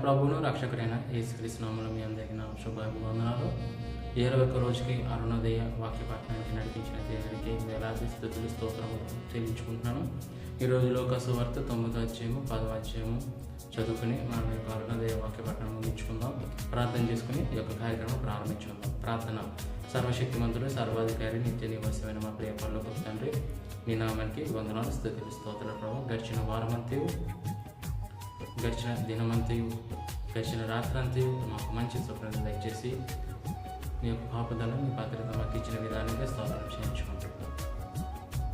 ప్రభువును రక్షకుడైన యేసుక్రీస్తు నామములో మీ అందరికీ నా శుభాభివందనాలు. 21 రోజుకి అరుణోదయ వాక్య పఠనానికి నడిపించిన దేవునికి వేలాది స్తుతులు స్తోత్రములు చెల్లించుకుంటున్నాను. ఈరోజు లోకాసు వార్త 9వ అధ్యాయము 10వ అధ్యాయము చదువుకుని మనం యొక్క అరుణోదయ వాక్య పఠనం ముగించుకుందాం. ప్రార్థన చేసుకుని ఈ యొక్క కార్యక్రమం ప్రారంభించుకుందాం. ప్రార్థన. సర్వశక్తిమంతుడు, సర్వాధికారి, నిత్య నివాసమైన మా ప్రియ పరలోకపు తండ్రి, మీ నామానికి వందనాలు, స్తుతులు స్తోత్రాలు ప్రభు. గడిచిన వారమంతయు, గడిచిన దినమంతయు, గడిచిన రాత్రంతయు మాకు మంచి స్వప్నం దయచేసి మీ యొక్క కాపుదలను, మీ భద్రత మాకు ఇచ్చిన విధానంగా స్తోత్రం చేయించుకుంటాం.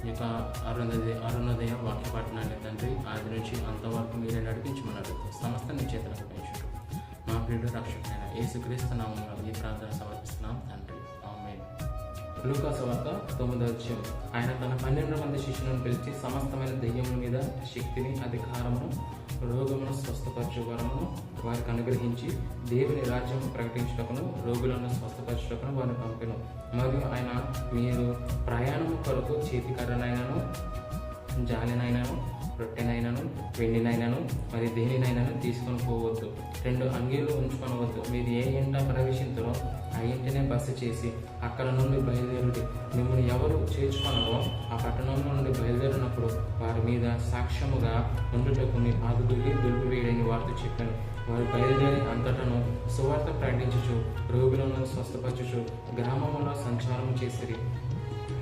ఈ యొక్క అరుణోదయ వాక్య పఠనాన్ని తండ్రి ఆది నుంచి అంతవరకు మీరే నడిపించమన్నారు. సమస్త నీ చేతులకు పెంచుకుంటాం. మా ప్రియుడు రక్షకుడైన యేసుక్రీస్తు నామములో ఈ ప్రార్థన సమర్పిస్తున్నాం తండ్రి, ఆమేన్. లూకాసు వార్త 9వ అధ్యాయం. ఆయన తన 12 మంది శిష్యులను పిలిచి సమస్తమైన దెయ్యముల మీద శక్తిని, అధికారమును, రోగమును స్వస్థపరచు వరమును వారికి అనుగ్రహించి దేవుని రాజ్యం ప్రకటించుటకును, రోగులను స్వస్థపరచుటకును వారిని పంపెను. మరియు ఆయన, మీరు ప్రయాణము కొరకు చేతికర్రనైనను, జాలినైనను, రొట్టెనైనను, వెండినైనను మరి దేనినైనాను తీసుకొని పోవద్దు. 2 అంగీలు ఉంచుకొనవద్దు. మీరు ఏ ఇంట ప్రవేశించరో ఆ ఇంటినే బస చేసి అక్కడ నుండి బయలుదేరుడి. మిమ్మల్ని ఎవరు చేర్చుకొనరో ఆ పట్టణంలో నుండి బయలుదేరినప్పుడు వారి మీద సాక్ష్యముగా ఉండుటకు మీ పాదుకుల్ని దులిపివేయడని వారితో చెప్పాను. వారు బయలుదేరి అంతటను సువార్త ప్రకటించుచు, రోగులను స్వస్థపరచుచు గ్రామములో సంచారం చేసిరి.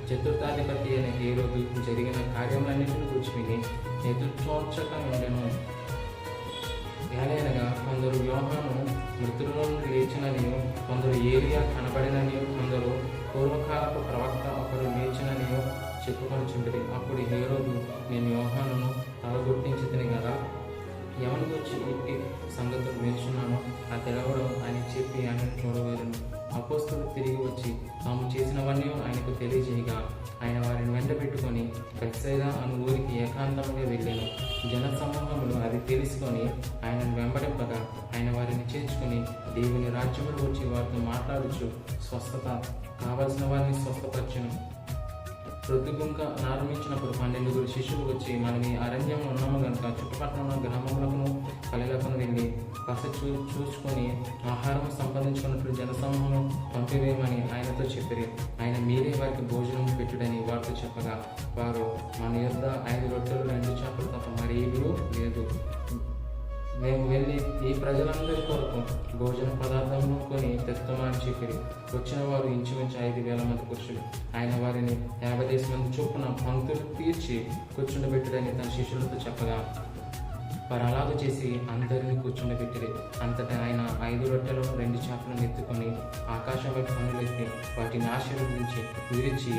చతుర్థాధిపతి అయిన హేరోదు జరిగిన కార్యములన్నింటిని గురించి విని ఎదుర్చోచక ఉండెను. ఏలైనగా కొందరు యోహాను మృతులలో నుండి లేచిననియు, కొందరు ఏలియా కనబడిననియు, కొందరు పూర్వకాలపు ప్రవక్త ఒకరు లేచిననియో చెప్పుకొనిచుండిరి. అప్పుడు హేరోదు, నేను యోహానును తలగొట్టించితిని కదా, ఎవరి గురించి ఇట్టి సంగతులు వేస్తున్నానో ఆ తెలవడం అని చెప్పి ఆయనను చూడవేరును. అపోస్తలులు తిరిగి వచ్చి తాము చేసినవన్నీ ఆయనకు తెలియజేయగా ఆయన వారిని వెంట పెట్టుకొని బెత్సైదా అను ఊరికి ఏకాంతంగా వెళ్ళాను. జన సమూహములు అది తెలుసుకొని ఆయనను వెంబడింపగా ఆయన వారిని చేర్చుకొని దేవుని రాజ్యములు వచ్చి వారితో మాట్లాడుచు స్వస్థత కావలసిన వారిని స్వస్థపరచును. ప్రొద్దుగుంక ప్రారంభించినప్పుడు 12 శిష్యులు వచ్చి, మనం ఈ అరణ్యంలో ఉన్నాము కనుక చుట్టుపక్కల ఉన్న గ్రామములకు పల్లెలకు వెళ్ళి బస చూసుకొని ఆహారం సంపాదించుకున్నట్లు జనసమూహం పంపివేయమని ఆయనతో చెప్పిరి. ఆయన, మీరే వారికి భోజనం పెట్టుడని వారితో చెప్పగా, వారు, మన యొద్ద 5 రొట్టెలు 2 చేపలు తప్ప మరేమీ లేదు. మేము వెళ్ళి ఈ ప్రజలందరి కొరకు భోజన పదార్థమును కొని తెస్తామని చెప్పిరి. వచ్చిన వారు ఇంచుమించు 5,000 మంది పురుషులు. ఆయన వారిని 50 మంది చొప్పున పంక్తులు తీర్చి కూర్చుండబెట్టుడని తన శిష్యులతో చెప్పగా వారు అలాగ చేసి అందరినీ కూర్చుండబెట్టిరి. అంతటా ఆయన 5 రొట్టెలు 2 చేపలను ఎత్తుకొని ఆకాశం వైపు కన్నులెత్తి వాటిని ఆశీర్వదించి విరిచి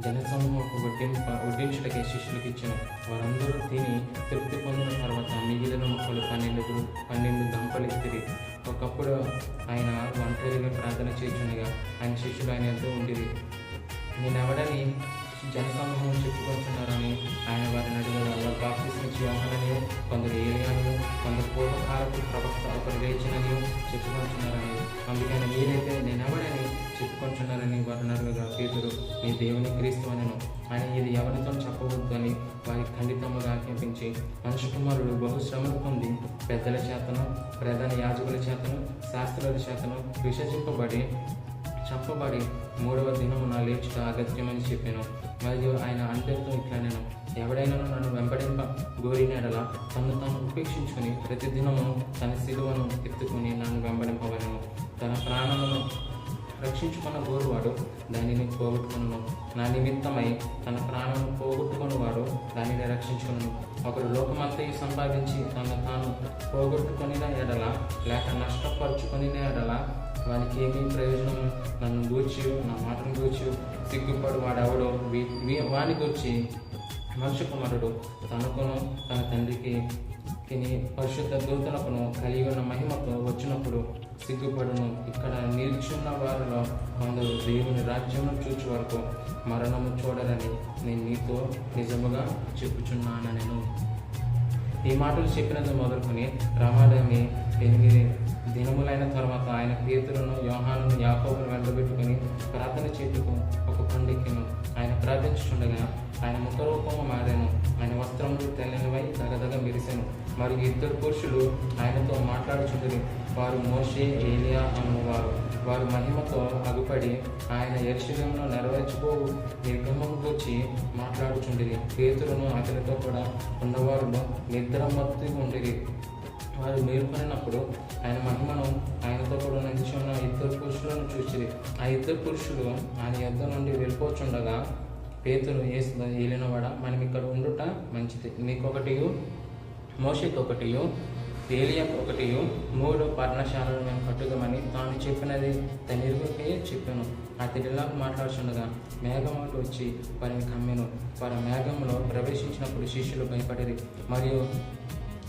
జనసమూహంకు వడ్డించుటకే శిష్యులకు ఇచ్చాను. వారందరూ తిని తృప్తి పొందిన తర్వాత మిగిలిన ముక్కలు 12 గంపలు ఎత్తిరి. ఒకప్పుడు ఆయన ఒంటరిగా ప్రార్థన చేయుచుండగా ఆయన శిష్యులు ఆయన ఎంతో ఉండిరి. నేనెవడని జనసమూహం చెప్పుకొంటున్నారని ఆయన వారిని అడిగారు. వారు బాప్తిస్మిచ్చి యోహానని, కొందరు ఏలియాను, కొందరు పూర్వకాలపు ప్రవక్త ఒకరు లేచినని చెప్పుకొంటున్నారని. అందుకని మీరైతే నేనెవడని చెప్పుకొంటున్నారని వారిని అడగగా పేతురు, నీ దేవుని క్రీస్తు అనెను. ఆయన, ఇది ఎవరితో చెప్పవద్దు అని వారికి ఖండితముగా ఆజ్ఞాపించి, మనుష్య కుమారుడు బహుశ్రమలు పొంది పెద్దల చేతను, ప్రధాన యాజకుల చేతను, శాస్త్రుల చేతను విసర్జింపబడి చంపబడి 3వ దినమున లేచుట అగత్యమని చెప్పాను. మరియు ఆయన అందరితో ఇట్లా, నేను ఎవడైనా నన్ను వెంబడింప గోరిన ఎడల తను తాను ఉపేక్షించుకుని ప్రతి దినము తన శిలువను ఎత్తుకుని నన్ను వెంబడింపవలను. తన ప్రాణమును రక్షించుకున్న గోరువాడు దానిని పోగొట్టుకును. నా నిమిత్తమై తన ప్రాణమును పోగొట్టుకున్నవాడు దానిని రక్షించుకును. ఒకడు లోకమంతయు సంపాదించి తను తాను పోగొట్టుకుని ఎడల లేక నష్టపరుచుకుని ఎడల వానికి ఏమీ ప్రయోజనం? నన్ను గూర్చి, నా మాటను గూర్చి సిగ్గుపడు వాడెవడో వాని గూర్చి మనుష్య కుమారుడు తనకును తన తండ్రికి పరిశుద్ధ దూతలకును కలిగి ఉన్న మహిమతో వచ్చినప్పుడు సిగ్గుపడును. ఇక్కడ నిల్చున్న వారిలో కొందరు దేవుని రాజ్యమును చూచు వరకు మరణము చూడరని నేను నీతో నిజముగా చెప్పుచున్నాను. నేను ఈ మాటలు చెప్పినది మొదలుకొని రమాదేవి దినములైన తర్వాత ఆయన పేతురును యోహానును యాకోబును వెంటబెట్టుకుని ప్రార్థన చేతుకు ఒక కొండెక్కెను. ఆయన ప్రార్థించుండగా ఆయన ముఖరూపము మారాను. ఆయన వస్త్రములు తెల్లనివై దగదగ మెరిసెను. మరియు ఇద్దరు పురుషులు ఆయనతో మాట్లాడుచుండిరి. వారు మోషే, ఏలియా అన్నవారు. వారు మహిమతో అగుపడి ఆయన యెరూషలేములో నెరవేర్చుకోవు నిర్గమము గూర్చి మాట్లాడుచుండిరి. పేతురును అతనితో కూడా ఉన్నవారులో నిద్రమత్తు ఉండిరి. వారు మేల్కొనినప్పుడు ఆయన మహిమను ఆయనతో కూడా నిలిచిన ఇద్దరు పురుషులను చూసిరి. ఆ ఇద్దరు పురుషులు ఆయన యొద్ద నుండి వెళ్ళిపోచుండగా పేతురు ఏలినవాడా, మనం ఇక్కడ ఉండుట మంచిది. నీకొకటియు, మోషేకి ఒకటియు, ఏలియాకు ఒకటియు, 3 పర్ణశాలను మేము కట్టుదామని తాను చెప్పినది తన ఇరుగుకే చెప్పాను. అతడిలా మాట్లాడుచుండగా మేఘములు వచ్చి వారిని కమ్మెను. వారి మేఘంలో ప్రవేశించినప్పుడు శిష్యులు భయపడిరి. మరియు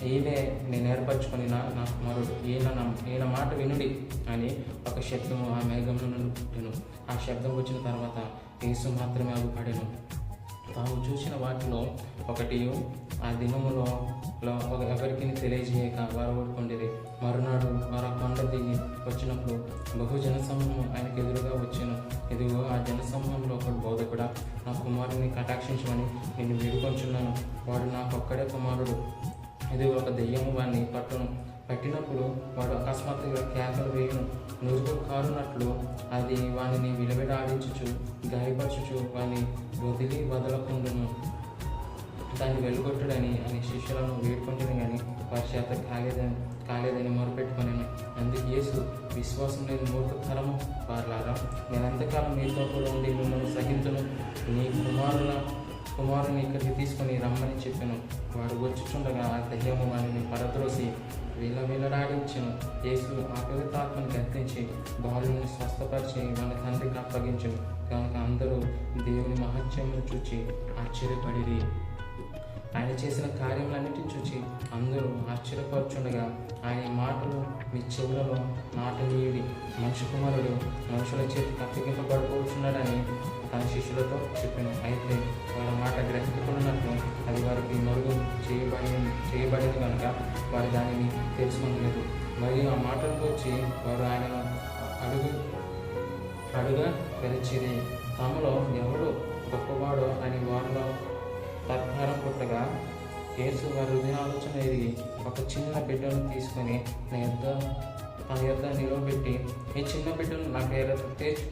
ఈయనే నేను ఏర్పరచుకొని నా కుమారుడు, ఈయన మాట వినుడి అని ఒక శబ్దము ఆ మేఘంలో నుండి పుట్టెను. ఆ శబ్దం వచ్చిన తర్వాత యేసు మాత్రమే అగుపడెను. తాము చూసిన వాటిలో ఒకటి ఆ దినములో ఎవరికి తెలియజేయక వారు ఓడుకొండిరి. మరునాడు వారు కొండ దిగి వచ్చినప్పుడు బహుజన సమూహం ఆయనకు ఎదురుగా వచ్చాను. ఇదిగో ఆ జనసమూహంలో ఒకడు బోధకుడా, నా కుమారుని కటాక్షించమని నేను వేడుకొంచున్నాను. వాడు నాకొక్కడే కుమారుడు. ఇది ఒక దెయ్యము వాడిని పట్టినప్పుడు వాడు అకస్మాత్తుగా కేకలు వేయును. నురుగులు కారునట్లు అది వాడిని విలవిలాడించుచు గాయపరచుచు వాడిని వదలకుండును. దాన్ని వెలుగొట్టుడని అని శిష్యులను వేడుకుంటుంది, కానీ వారి చేత కాలేదని మొరపెట్టుకొనెను. అందుకు యేసు, విశ్వాసం లేని మూర్ఖతరము వారలారా, నేను ఎంతకాలం మీతో కూడా ఉండి మిమ్మల్ని సహించును. నీ కుమారుని ఇక్కడికి తీసుకొని రమ్మని చెప్పాను. వాడు వచ్చుచుండగా ఆ దయ్యము వాడిని పరద్రోసి విలవిలడాడించెను. యేసు ఆ పవిత్రాత్మను గద్దించి బాలుని స్వస్థపరిచి వాని తండ్రికి అప్పగించెను. కనుక అందరూ దేవుని మహత్యమును చూచి ఆశ్చర్యపడిరి. ఆయన చేసిన కార్యములన్నిటిని చూచి అందరూ ఆశ్చర్యపరుచుండగా ఆయన మాటలు మీ చెవులలో నాటనీయుడి. మనిషి కుమారుడు మనుషుల చేతికి అప్పగింపబడిపోతున్నాడని తన శిష్యులతో చెప్పాను. అయితే వారి మాట గ్రహించుకున్నట్లు అది వారికి మరుగు చేయబడింది కనుక వారు దానిని తెలుసుకోలేదు. మరియు ఆ మాటలు వచ్చి వారు ఆయనను అడుగా వెలిచిరి. తమలో ఎవడు గొప్పవాడో అని వారిలో తర్కారం పుట్టగా యేసు వారి హృదయాలోచన ఎరిగి ఒక చిన్న బిడ్డను తీసుకొని తన యొద్ద నిలవబెట్టి, ఈ చిన్న బిడ్డను నా పేరు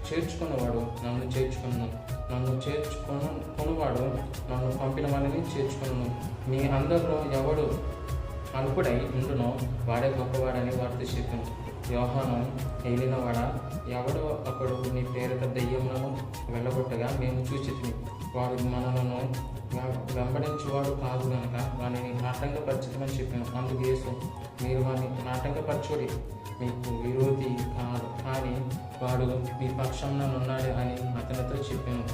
చేర్చుకున్నవాడు నన్ను చేర్చుకొనువాడు నన్ను పంపిన వాడిని చేర్చుకున్నాను. మీ అందరిలో ఎవడు అల్పుడై ఉండునో వాడే గొప్పవాడని వారితో చెప్పాను. యోహాను, ఏలినవాడ, ఎవడో ఒకడు నీ పేరిట దెయ్యములను వెళ్ళగొట్టగా మేము చూచితిమి. వాడు మనలను వెంబడించేవాడు కాదు కనుక వాడిని నాటంకపరచమని చెప్పాను. అందుకు యేసు, మీరు వాడిని నాటంకపరచుడి, మీకు విరోధి కాదు, కానీ వాడు మీ పక్షంలో ఉన్నాడు అని అతనితో చెప్పాను.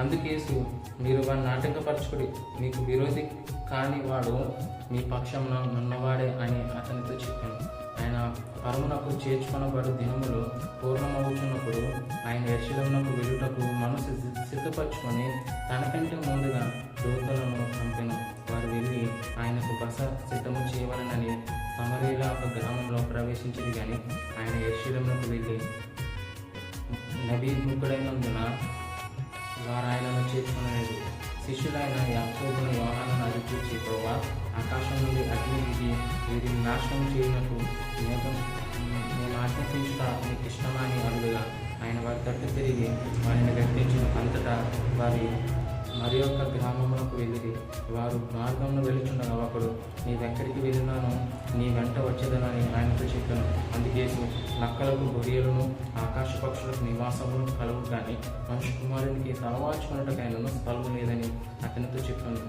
అందుకేసు, మీరు వాడిని నాటకపరచుకుడి, మీకు విరోధి కాని వాడు మీ పక్షంలో ఉన్నవాడే అని అతనితో చెప్పాను. ఆయన పరమునకు చేర్చుకొనబడు దినములు పూర్ణమవుతున్నప్పుడు ఆయన యెరూషలేమునకు వెళ్ళుటకు మనసు సిద్ధపరచుకొని తనకంటే ముందుగా దూతలను పంపెను. వారు వెళ్ళి ఆయనకు బస సిద్ధము చేయవలనని సమరయలో ఒక గ్రామంలో ప్రవేశించింది. కానీ ఆయన యెరూషలేమునకు వెళ్ళి నబీముఖుడైనందున వారు ఆయనను చేర్చుకొనలేదు. శిష్యులైన యాకోబును, యోహానును అది చూసి, ప్రభువా, ఆకాశం నుండి అగ్ని దిగి వీరిని నాశనం చేయనట్టు నేను ఆజ్ఞాపించుట నీకు ఇష్టమా అని అడుగుగా ఆయన వారి తట్టు తిరిగి వారిని గద్దించిన. అంతటా వారి మరి యొక్క గ్రామములకు వెళ్ళిరి. వారు మార్గంలో వెళుచుండగా ఒకడు, నీవెక్కడికి వెళ్ళినానో నీ వెంట వచ్చేదనని ఆయనతో చెప్పాను. అందుకేసు, నక్కలకు గొర్రెలను ఆకాశ పక్షులకు నివాసమును కలవు, కానీ మనిషి కుమారునికి తలవాల్చుకున్నట్టుకైనను స్థలము లేదని అతనితో చెప్పాను.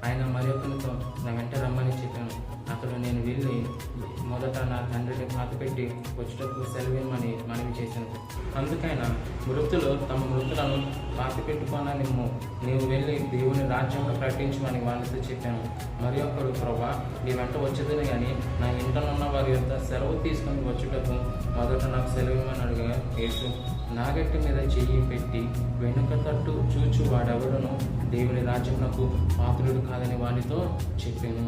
ఆయన మరి ఒకరితో నా వెంట రమ్మని చెప్పాను. అతడు నేను వెళ్ళి మొదట నా తండ్రిని పాతిపెట్టి వచ్చేటప్పుడు సెలవిమ్మని మనవి చేశాను. అందుకైనా మృతులు తమ మృతులను పాతిపెట్టుకోననిమ్ము, నీవు వెళ్ళి దేవుని రాజ్యంలో ప్రకటించమని వాళ్ళతో చెప్పాను. మరి ఒకడు, ప్రభా, నీ వెంట వచ్చేదని కానీ నా ఇంటనున్న వారి యొక్క సెలవు తీసుకొని వచ్చేటప్పుడు మొదట నాకు సెలవిమ్మని అడిగా. యేసు నాగట్టి మీద చెయ్యి పెట్టి వెనుక తట్టు చూచు వాడెవడను దేవుని రాజ్యమునకు పాత్రుడు కాదని వానితో చెప్పాను.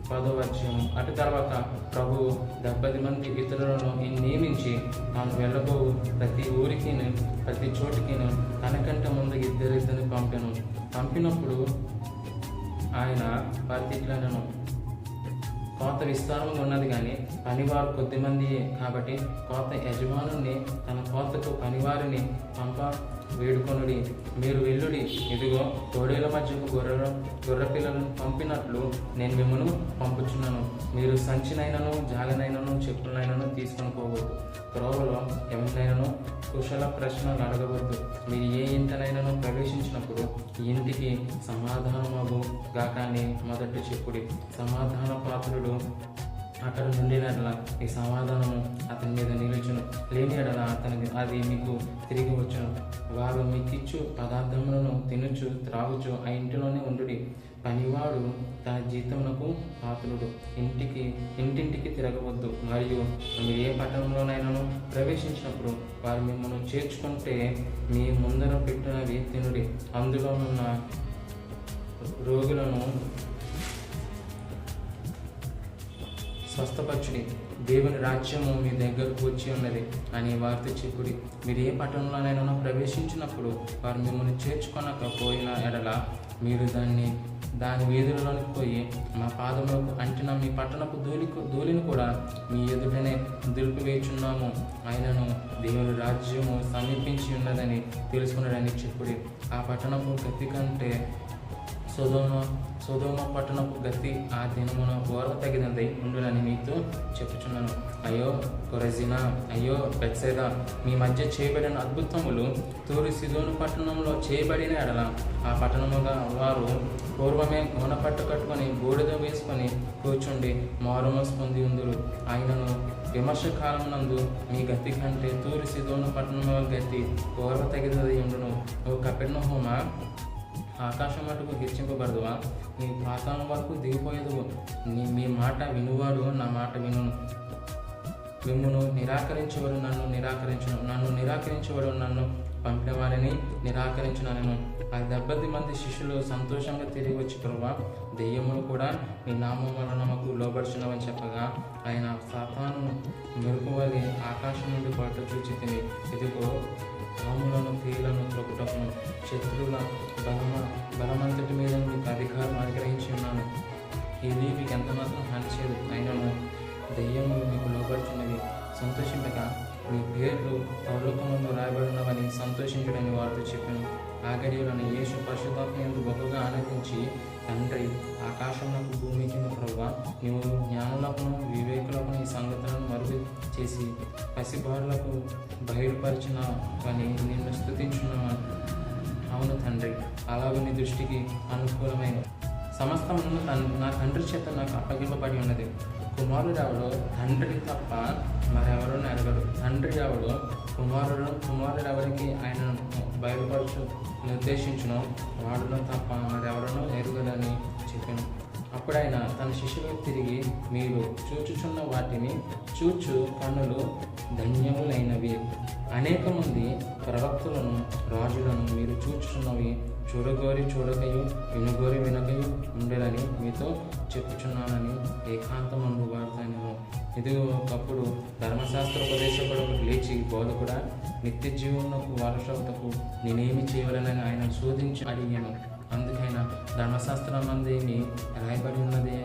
10వ అధ్యాయం. అటు తర్వాత ప్రభువు 70 మంది ఇతరులను నియమించి తాను వెళ్ళబో ప్రతి ఊరికి ప్రతి చోటికి తనకంటే ముందు ఇద్దరిద్దరిని పంపినప్పుడు ఆయన వారిట్లను కోత విస్తారంగా ఉన్నది కానీ పనివారు కొద్దిమంది కాబట్టి కోత యజమానుని తన కోతకు పనివారిని పంప వేడుకొనుడి. మీరు వెల్లుడి, ఇదిగో తోడేల మధ్యకు గొర్రె పిల్లలను పంపినట్లు నేను మిమ్మల్ని పంపుచున్నాను. మీరు సంచినైనను జాగనైనను చెప్పులనైనను తీసుకొని పోవద్దు. త్రోవలో ఎవరినైనాను కుశల ప్రశ్నలు అడగవద్దు. మీరు ఏ ఇంటనైనాను ప్రవేశించినప్పుడు ఈ ఇంటికి సమాధానమగు గాకాని మొదట చెప్పుడి. సమాధాన పాత్రుడు అక్కడ నుండినట్ల ఈ సమాధానము అతని మీద నిలుచును, లేని ఎడల అతనికి అది మీకు తిరిగి వచ్చును. వారు మీకిచ్చు పదార్థములను తినుచు త్రాగుచు ఆ ఇంటిలోనే ఉండుడి. పనివాడు తన జీతమునకు పాత్రుడు. ఇంటింటికి తిరగవద్దు. మరియు మీరు ఏ పట్టణంలోనైనాను ప్రవేశించినప్పుడు వారు మిమ్మల్ని చేర్చుకుంటే మీ ముందర పెట్టినవి తినుడి. అందులో ఉన్న రోగులను స్వస్థపరచుడి. దేవుని రాజ్యము మీ దగ్గరకు వచ్చి ఉన్నది అని వారితో చెప్పుడి. మీరు ఏ పట్టణంలోనైనా ప్రవేశించినప్పుడు వారు మిమ్మల్ని చేర్చుకొనకపోయిన ఎడల మీరు దాని వీధులలోనికి పోయి మా పాదములకు అంటిన మీ పట్టణపు ధూళిని కూడా మీ ఎదుటనే దులిపివేచున్నాము. ఆయనను దేవుని రాజ్యము సమీపించి ఉన్నదని తెలుసుకున్నాడని చెప్పుడి. ఆ పట్టణపు గతి కంటే సొదొమ పట్టణపు గతి ఆ దినమున ఓర్వతగినదై ఉండునని మీతో చెప్పుచున్నాను. అయ్యో కొరజినా, అయ్యో బెత్సైదా, మీ మధ్య చేయబడిన అద్భుతములు తూరు సీదోను పట్టణంలో చేయబడిన ఎడల ఆ పట్టణముగా వారు పూర్వమే గుణపట్టు కట్టుకొని బూడిద వేసుకొని కూర్చుండి మారుమోసు పొంది ఉందురు. ఆయనను విమర్శ కాలమునందు మీ గతి కంటే తూరు సీదోను పట్టణము గతి ఓర్వతగినదై ఉండును. ఓ కపెర్నహూమ, ఆకాశం మటుకు హెచ్చింపబడదువా? నీ పాతాళం వరకు దిగిపోయేదువు. మీ మాట వినువాడు నా మాట వినును. మిమ్మును నిరాకరించేవాడు నన్ను నిరాకరించేవాడు నన్ను పంపిన వారిని నిరాకరించునను. ఆ 70 మంది శిష్యులు సంతోషంగా తిరిగి వచ్చి, ప్రభువా, దెయ్యములు కూడా నీ నామం వలన మాకు లోబడుచున్నవని చెప్పగా ఆయన సాతాను మెరుపువలి ఆకాశం నుండి బయట చూచి తిని, ఇదిగో పాములను తేళ్లను త్రొక్కుటకును శత్రువుల బలమంతటి మీద మీకు అధికారం అనుగ్రహించి ఉన్నాను. ఇది మీకు ఎంత మాత్రం హాని చేయదు. అయినను దెయ్యములు మీకు లోబడుచున్నవి. సంతోషింపక మీ పేర్లు పరలోకమందు రాయబడినవని సంతోషించడని వారితో చెప్పాను. ఆ గడియలను యేసు పరిశుద్ధాత్మ యందు బహుగా ఆనందించి, తండ్రి, ఆకాశమునకు భూమికి ప్రభువా, నీవు జ్ఞానులకు వివేకులకు ఈ సంగతులను మరుగు చేసి పసిబారులకు బయలుపరిచినవని నిన్ను స్తుతించున్నాను. అవును తండ్రి, అలాగే నీ దృష్టికి అనుకూలమైన సమస్తమును నా తండ్రి చేత నాకు అప్పగింపబడి ఉన్నది. కుమారుడు ఎవడో తండ్రి తప్ప మరెవరూ ఎరగడు. తండ్రి ఎవడో కుమారుడు ఎవరికి ఆయన బయలుపరచు నిర్దేశించును వాడును తప్ప మరెవరూ ఎరుగదని చెప్పాను. అప్పుడు ఆయన తన శిష్యులకు తిరిగి, మీరు చూచుచున్న వాటిని చూచు కన్నులు ధన్యములైనవి. అనేక మంది ప్రవక్తలను రాజులను మీరు చూచుచున్నవి చూడగోరి చూడకయు వినుగోరి వినకయు ఉండేదని మీతో చెప్పుచున్నానని ఏకాంతమందు వాడతానేమో. ఇదిగో ఒకప్పుడు ధర్మశాస్త్రోపదేశకుడు లేచి, బోధకుడా, నిత్య జీవనకు వారసత్వకు నేనేమి చేయవలనని ఆయన శోధించి అడిగాను. అందుకైనా ధర్మశాస్త్రమందేమి రాయబడి ఉన్నదే,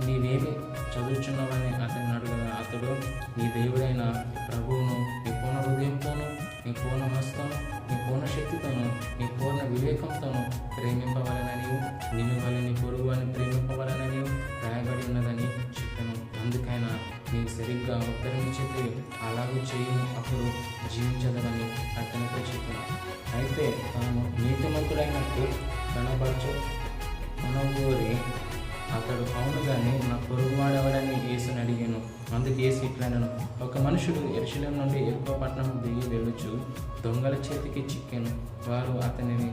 నీవేమి చదువుచున్నావని అతన్ని అడుగగా అతడు, నీ దేవుడైన ప్రభువును నీ పూర్ణ హృదయంతోనూ నీ పూర్ణ హస్తము నీ పూర్ణ శక్తితోనూ నీ పూర్ణ వివేకంతోనూ ప్రేమింపవలనని, నిన్ను వలె నీ పొరుగు అని ప్రేమింపవలనని రాయబడి ఉన్నదని చెప్పాను. అందుకైనా నీకు సరిగ్గా ఉత్తరమిచ్చితే అలాగూ చేయను, అప్పుడు జీవించదనని అతనితో చెప్పాను. అయితే తాను నీతిమంతుడైనట్టు కనబరచు కనగోరి అతడు అవును గాని నా పొరుగువాడెవడని యేసుని అడిగాను. అందుకు యేసు ఇట్లనెను, ఒక మనుషుడు యెరూషలేము నుండి యెరికో పట్టణం దిగి వెళ్ళుచు దొంగల చేతికి చిక్కెను. వారు అతనిని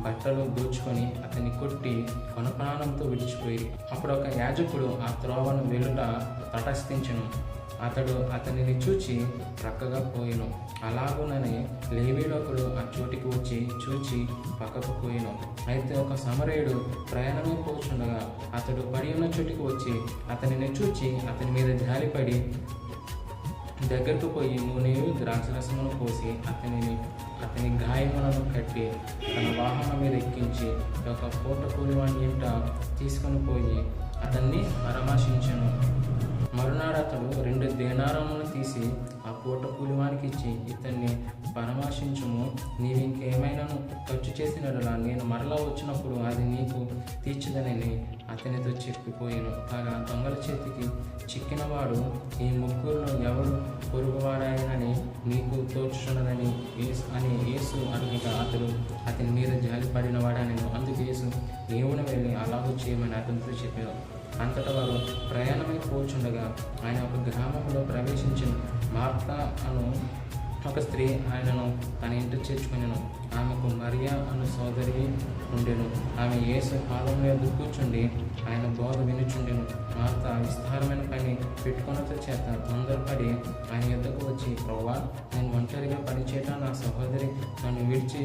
బట్టలు దోచుకొని అతన్ని కొట్టి కొనప్రాణంతో విడిచిపోయి. అప్పుడు ఒక యాజకుడు ఆ త్రోవను వెళ్ళుట తటస్థించెను. అతడు అతనిని చూచి ప్రక్కగా పోయెను. అలాగుననే లేవీయుడు ఒకడు ఆ చోటికి వచ్చి చూచి పక్కకు పోయెను. అయితే ఒక సమరయుడు ప్రయాణమే పోచుండగా అతడు పడి ఉన్న చోటికి వచ్చి అతనిని చూచి అతని మీద జాలిపడి దగ్గరకు పోయి నూనెయు ద్రాక్షరసమును పోసి అతని గాయములను కట్టి తన వాహనం మీద ఎక్కించి ఒక పూట కూలివాని ఇంట తీసుకొని పోయి అతన్ని పరామర్శించెను. మరునాడు అతడు 2 దేనారములను తీసి ఆ పూట కూలివానికి ఇచ్చి, ఇతన్ని పరామర్శించుము, నీవింకేమైనాను ఖర్చు చేసినట్లా నేను మరలా వచ్చినప్పుడు అది నీకు తీర్చుదనని అతనితో చెప్పిపోయాను. కాగా దొంగల చేతికి చిక్కినవాడు ఈ ముగ్గురులో ఎవడు పొరుగువాడాయనని నీకు తోచుచున్నదని యేసు అడుగుగా అతడు అతని మీద జాలిపడినవాడని. అందుకు యేసు దేవుని వెళ్ళి అలాగూ చేయమని అతనితో చెప్పాను. అంతటా వారు ప్రయాణమై పోచుండగా ఆయన ఒక గ్రామంలో ప్రవేశించిన. మార్తా అను ఒక స్త్రీ ఆయనను తన ఇంటి చేర్చుకునేను. ఆమెకు మరియా అను సోదరి ఉండెను. ఆమె యేసు పాదముల యొద్ద కూర్చుండి ఆయన బోధ వినుచుండెను. మార్తా విస్తారమైన పని పెట్టుకున్నతో చేత తొందరపడి ఆయన యొద్దకు వచ్చి, ప్రభువా, నేను ఒంటరిగా పనిచేయటం నా సహోదరి నన్ను విడిచి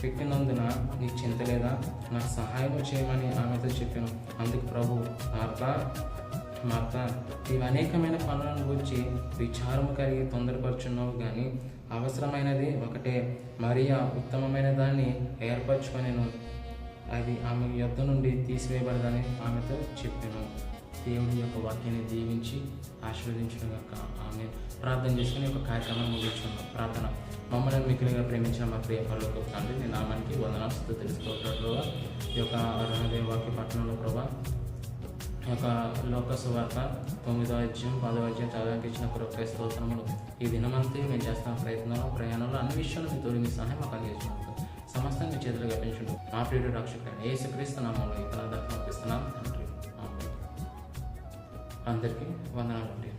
పెట్టినందున నీకు చింత లేదా? నాకు సహాయం చేయమని ఆమెతో చెప్పాను. అందుకు ప్రభు, మార్తా, ఇవి అనేకమైన పనులను గురించి విచారము కలిగి తొందరపరుచున్నావు, కానీ అవసరమైనది ఒకటే. మరియా ఉత్తమమైన దాన్ని ఏర్పరచుకొనెను, అది ఆమె యొద్ద నుండి తీసివేయబడదని ఆమెతో చెప్పాను. దేవుడి యొక్క వాక్యాన్ని దీవించి ఆశీర్వదించడం యొక్క ఆమె ప్రార్థన చేసుకుని ఒక కార్యక్రమం ముగించుకున్నాం. ప్రార్థన. మమ్మల్ని మిక్కిలిగా ప్రేమించిన మా ప్రియ పరలోకపు తండ్రి, నీ నామానికి వందనాలు స్తుతులు ప్రభావ. ఈ యొక్క అరుణోదయ వాక్య పట్టణంలో ప్రభావ ఈ యొక్క లోక సువార్త 9వ అధ్యాయం 10వ అధ్యాయం చదవడానికి ఇచ్చిన కృప స్తోత్రములు. ఈ దినమంతా మేము చేస్తున్న ప్రయాణంలో అన్ని విషయాలు మీ తోడు మీ సహాయం మాకు అందించినందుకు సమస్తం మీ చేతులుగా పెంచుంటూ మా ప్రియుడు రక్షకుడైన యేసుక్రీస్తు నామములో ఈ ప్రార్థన పంపిస్తున్నాం తండ్రి. అందరికీ వందనాలు.